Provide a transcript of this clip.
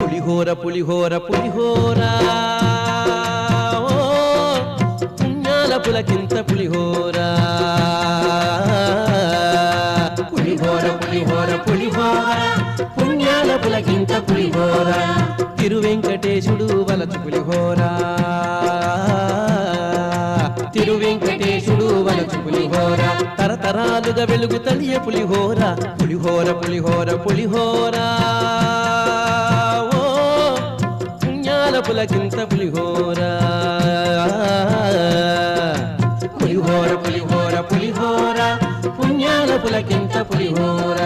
పులిహోర పులిహోర పులిహోర ఓ పుణ్యాల పులకింత పులిహోర పులిహోర పులిహోర పులిహోర పుణ్యాల పులకింత పులిహోర తిరువెంకటేశుడు వలచు పులిహోర తిరువెంకటేశుడు వలచు పులిహోర తరతరాలుగా వెలుగు తడియ పులిహోర పులిహోర పులిహోర పులిహోర ఓ పుణ్యాల పులకింత పులిహోర పులిహోర పులిహోర పులిహోర పుణ్యాల పులకింత పులిహోర